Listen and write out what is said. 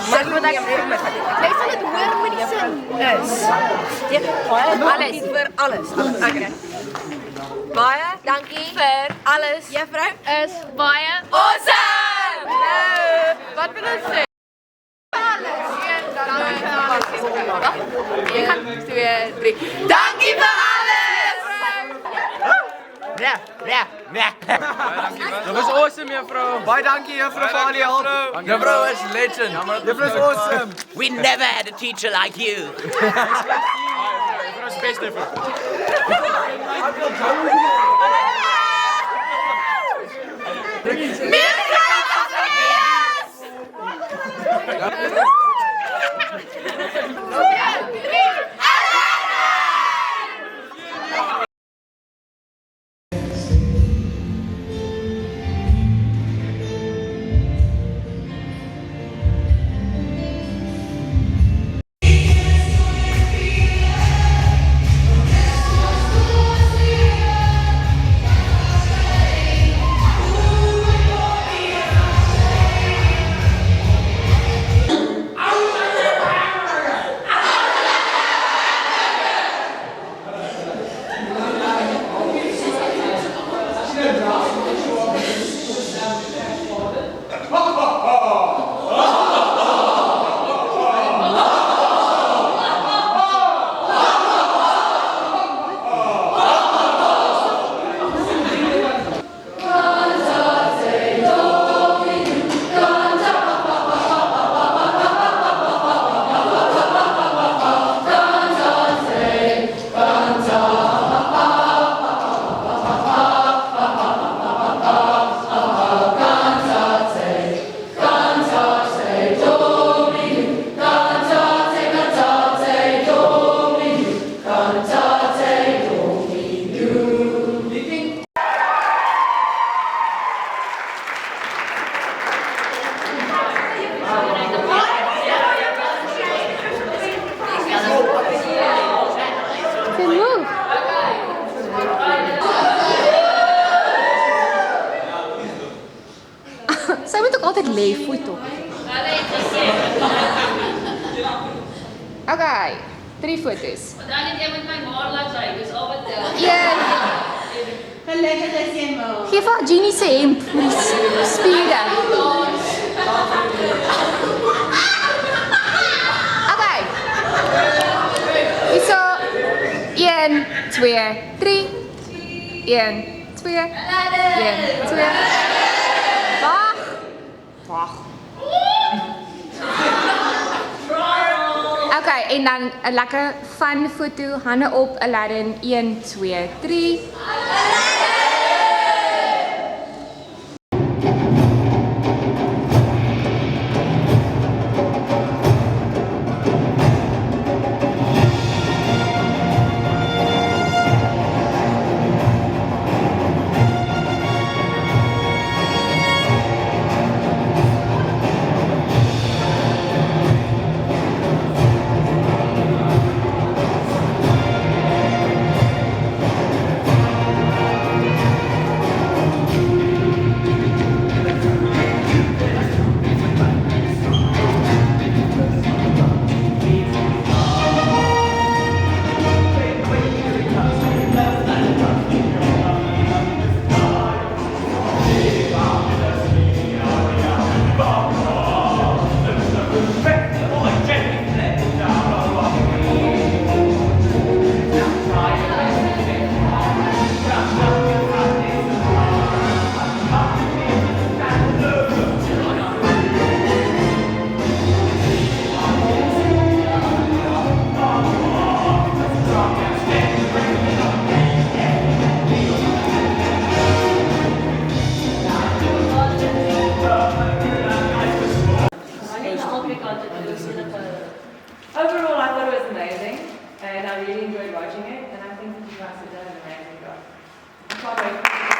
Sit wat ek vir my gaan doen. Jy sal dit hoor met die sin. Is. Alles vir alles. Okay. Baie dankie vir alles. Juffrou is baie awesome. Wat wil jy sê? Alles. 1 2 3. Dankie vir alles. Dat was awesome, juffrou. Baie dankie juffrou vir al die hulp. Juffrou is legend. Juffrou is awesome. We never had a teacher like you. Juffrou is best juffrou. Sy moet ook altyd lê voet op. Okay, 3 foto's. Dan het jy met my maar laat sy, dis al wat tel. Gelukkig is jy mal. Geef haar Jeannie se hemp vir die spiere. Okay. Hierso 1 2 3 1 2 1 2 Wag. Okay, en dan 'n lekker fun foto, hande op, Aladdin 1 2 3. Overall, I thought it was amazing, and I really enjoyed watching it, and I think you guys have done an amazing job. I can't wait.